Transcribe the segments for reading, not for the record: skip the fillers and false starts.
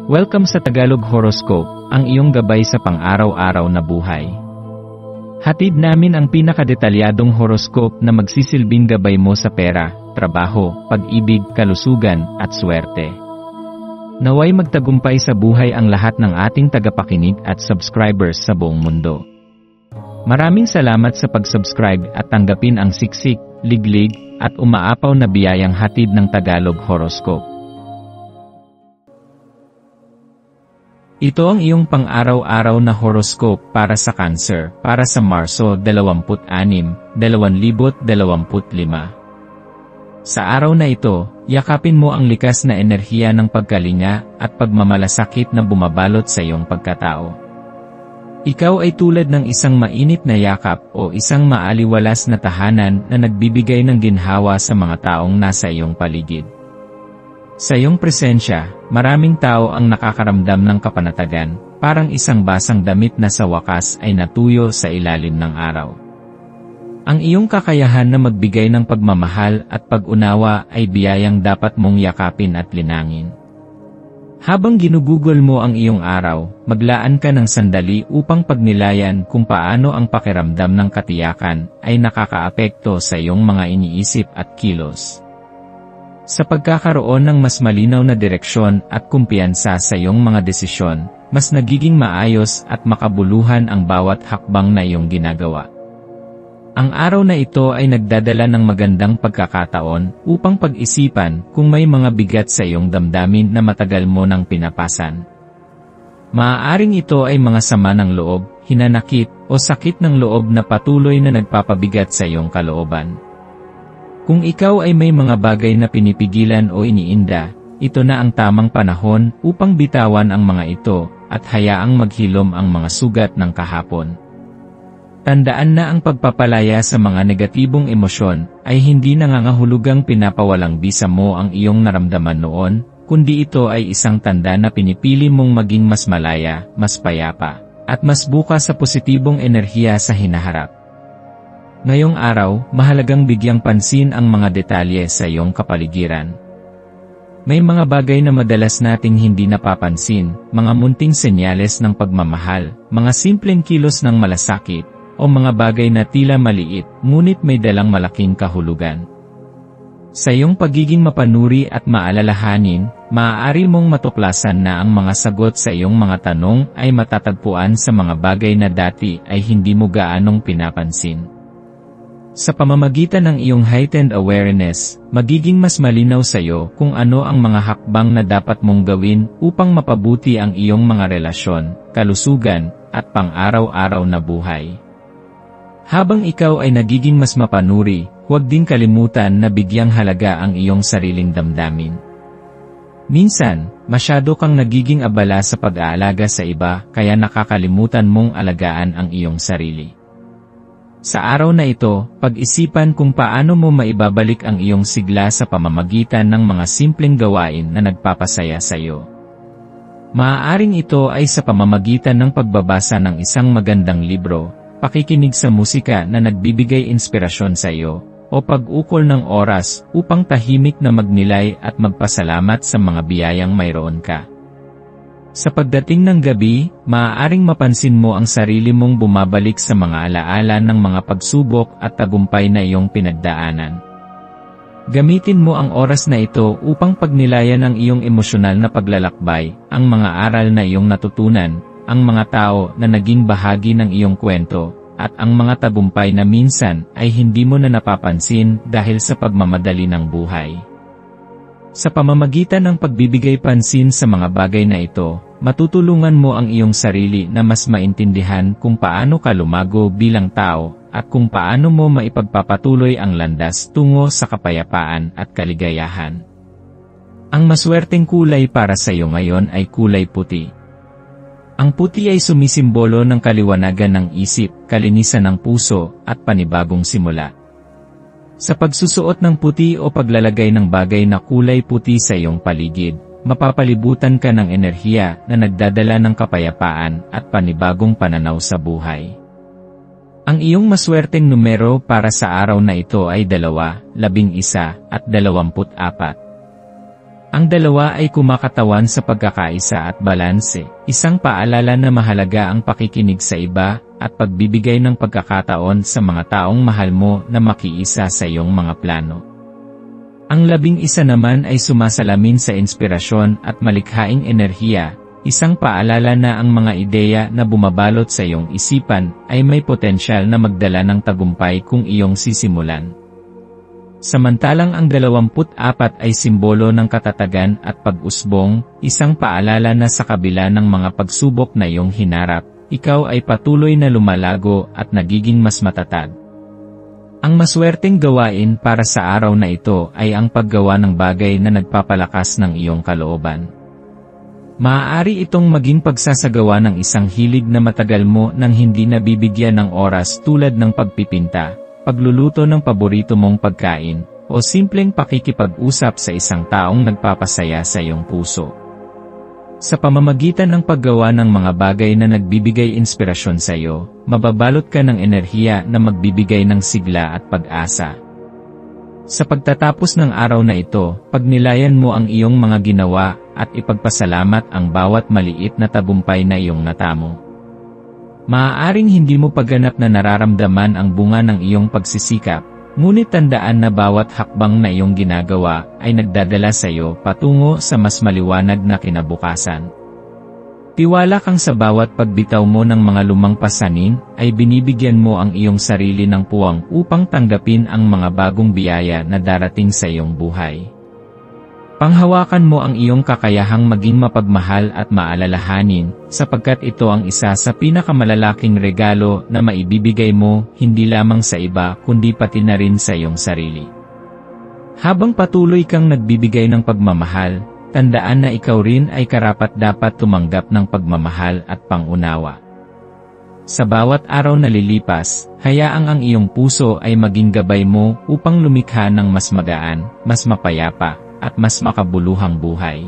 Welcome sa Tagalog Horoscope, ang iyong gabay sa pang-araw-araw na buhay. Hatid namin ang pinakadetalyadong horoscope na magsisilbing gabay mo sa pera, trabaho, pag-ibig, kalusugan, at swerte. Naway magtagumpay sa buhay ang lahat ng ating tagapakinig at subscribers sa buong mundo. Maraming salamat sa pag-subscribe at tanggapin ang siksik, liglig, at umaapaw na biyayang hatid ng Tagalog Horoscope. Ito ang iyong pang-araw-araw na horoscope para sa Cancer, para sa Marso 26, 2025. Sa araw na ito, yakapin mo ang likas na enerhiya ng pagkalinga at pagmamalasakit na bumabalot sa iyong pagkatao. Ikaw ay tulad ng isang mainit na yakap o isang maaliwalas na tahanan na nagbibigay ng ginhawa sa mga taong nasa iyong paligid. Sa iyong presensya, maraming tao ang nakakaramdam ng kapanatagan, parang isang basang damit na sa wakas ay natuyo sa ilalim ng araw. Ang iyong kakayahan na magbigay ng pagmamahal at pag-unawa ay biyayang dapat mong yakapin at linangin. Habang ginugugol mo ang iyong araw, maglaan ka ng sandali upang pagnilayan kung paano ang pakiramdam ng katiyakan ay nakakaapekto sa iyong mga iniisip at kilos. Sa pagkakaroon ng mas malinaw na direksyon at kumpiyansa sa iyong mga desisyon, mas nagiging maayos at makabuluhan ang bawat hakbang na iyong ginagawa. Ang araw na ito ay nagdadala ng magandang pagkakataon upang pag-isipan kung may mga bigat sa iyong damdamin na matagal mo nang pinapasan. Maaaring ito ay mga sama ng loob, hinanakit, o sakit ng loob na patuloy na nagpapabigat sa iyong kalooban. Kung ikaw ay may mga bagay na pinipigilan o iniinda, ito na ang tamang panahon upang bitawan ang mga ito at hayaang maghilom ang mga sugat ng kahapon. Tandaan na ang pagpapalaya sa mga negatibong emosyon ay hindi nangangahulugang pinapawalang bisa mo ang iyong naramdaman noon, kundi ito ay isang tanda na pinipili mong maging mas malaya, mas payapa, at mas bukas sa positibong enerhiya sa hinaharap. Ngayong araw, mahalagang bigyang pansin ang mga detalye sa iyong kapaligiran. May mga bagay na madalas nating hindi napapansin, mga munting senyales ng pagmamahal, mga simpleng kilos ng malasakit, o mga bagay na tila maliit, ngunit may dalang malaking kahulugan. Sa iyong pagiging mapanuri at maalalahanin, maaari mong matuklasan na ang mga sagot sa iyong mga tanong ay matatagpuan sa mga bagay na dati ay hindi mo gaanong pinapansin. Sa pamamagitan ng iyong heightened awareness, magiging mas malinaw sa iyo kung ano ang mga hakbang na dapat mong gawin upang mapabuti ang iyong mga relasyon, kalusugan, at pang-araw-araw na buhay. Habang ikaw ay nagiging mas mapanuri, huwag din kalimutan na bigyang halaga ang iyong sariling damdamin. Minsan, masyado kang nagiging abala sa pag-aalaga sa iba kaya nakakalimutan mong alagaan ang iyong sarili. Sa araw na ito, pag-isipan kung paano mo maibabalik ang iyong sigla sa pamamagitan ng mga simpleng gawain na nagpapasaya sa iyo. Maaaring ito ay sa pamamagitan ng pagbabasa ng isang magandang libro, pakikinig sa musika na nagbibigay inspirasyon sa iyo, o pag-ukol ng oras upang tahimik na magnilay at magpasalamat sa mga biyayang mayroon ka. Sa pagdating ng gabi, maaaring mapansin mo ang sarili mong bumabalik sa mga alaala ng mga pagsubok at tagumpay na iyong pinagdaanan. Gamitin mo ang oras na ito upang pagnilayan ang iyong emosyonal na paglalakbay, ang mga aral na iyong natutunan, ang mga tao na naging bahagi ng iyong kwento, at ang mga tagumpay na minsan ay hindi mo na napapansin dahil sa pagmamadali ng buhay. Sa pamamagitan ng pagbibigay pansin sa mga bagay na ito, matutulungan mo ang iyong sarili na mas maintindihan kung paano ka lumago bilang tao, at kung paano mo maipagpapatuloy ang landas tungo sa kapayapaan at kaligayahan. Ang maswerteng kulay para sa iyo ngayon ay kulay puti. Ang puti ay sumisimbolo ng kaliwanagan ng isip, kalinisan ng puso, at panibagong simula. Sa pagsusuot ng puti o paglalagay ng bagay na kulay puti sa iyong paligid, mapapalibutan ka ng enerhiya na nagdadala ng kapayapaan at panibagong pananaw sa buhay. Ang iyong maswerteng numero para sa araw na ito ay 2, 11, at 24. Ang dalawa ay kumakatawan sa pagkakaisa at balanse, isang paalala na mahalaga ang pakikinig sa iba, at pagbibigay ng pagkakataon sa mga taong mahal mo na makiisa sa iyong mga plano. Ang 11 naman ay sumasalamin sa inspirasyon at malikhaing enerhiya, isang paalala na ang mga ideya na bumabalot sa iyong isipan ay may potensyal na magdala ng tagumpay kung iyong sisimulan. Samantalang ang 24 ay simbolo ng katatagan at pag-usbong, isang paalala na sa kabila ng mga pagsubok na iyong hinarap, ikaw ay patuloy na lumalago at nagiging mas matatag. Ang maswerteng gawain para sa araw na ito ay ang paggawa ng bagay na nagpapalakas ng iyong kalooban. Maaari itong maging pagsasagawa ng isang hilig na matagal mo nang hindi nabibigyan ng oras tulad ng pagpipinta, pagluluto ng paborito mong pagkain, o simpleng pakikipag-usap sa isang taong nagpapasaya sa iyong puso. Sa pamamagitan ng paggawa ng mga bagay na nagbibigay inspirasyon sa iyo, mababalot ka ng enerhiya na magbibigay ng sigla at pag-asa. Sa pagtatapos ng araw na ito, pagnilayan mo ang iyong mga ginawa at ipagpasalamat ang bawat maliit na tagumpay na iyong natamo. Maaaring hindi mo paganap na nararamdaman ang bunga ng iyong pagsisikap, ngunit tandaan na bawat hakbang na iyong ginagawa ay nagdadala sa iyo patungo sa mas maliwanag na kinabukasan. Tiwala kang sa bawat pagbitaw mo ng mga lumang pasanin ay binibigyan mo ang iyong sarili ng puwang upang tanggapin ang mga bagong biyaya na darating sa iyong buhay. Panghawakan mo ang iyong kakayahang maging mapagmahal at maalalahanin, sapagkat ito ang isa sa pinakamalalaking regalo na maibibigay mo, hindi lamang sa iba kundi pati na rin sa iyong sarili. Habang patuloy kang nagbibigay ng pagmamahal, tandaan na ikaw rin ay karapat-dapat tumanggap ng pagmamahal at pangunawa. Sa bawat araw na lilipas, hayaang ang iyong puso ay maging gabay mo upang lumikha ng mas magaan, mas mapayapa, at mas makabuluhang buhay.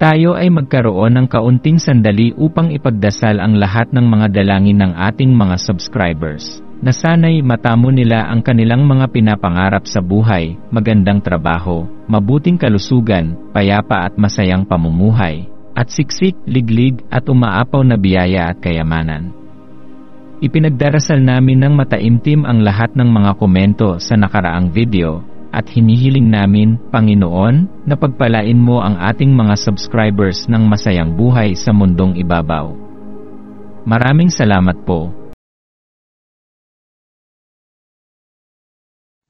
Tayo ay magkaroon ng kaunting sandali upang ipagdasal ang lahat ng mga dalangin ng ating mga subscribers, na sana'y matamo nila ang kanilang mga pinapangarap sa buhay, magandang trabaho, mabuting kalusugan, payapa at masayang pamumuhay, at siksik, liglig at umaapaw na biyaya at kayamanan. Ipinagdarasal namin ng mataimtim ang lahat ng mga komento sa nakaraang video, at hinihiling namin, Panginoon, na pagpalain mo ang ating mga subscribers ng masayang buhay sa mundong ibabaw. Maraming salamat po.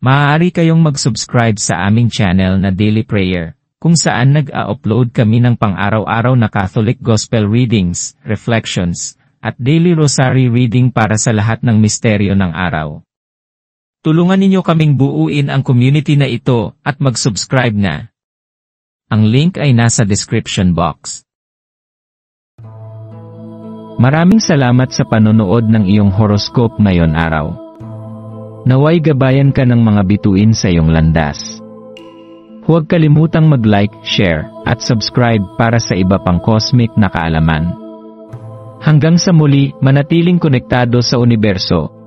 Maaari kayong mag-subscribe sa aming channel na Daily Prayer, kung saan nag-a-upload kami ng pang-araw-araw na Catholic Gospel Readings, Reflections, at Daily Rosary Reading para sa lahat ng misteryo ng araw. Tulungan ninyo kaming buuin ang community na ito at mag-subscribe na. Ang link ay nasa description box. Maraming salamat sa panonood ng iyong horoscope ngayon araw. Naway gabayan ka ng mga bituin sa iyong landas. Huwag kalimutang mag-like, share, at subscribe para sa iba pang cosmic na kaalaman. Hanggang sa muli, manatiling konektado sa universo.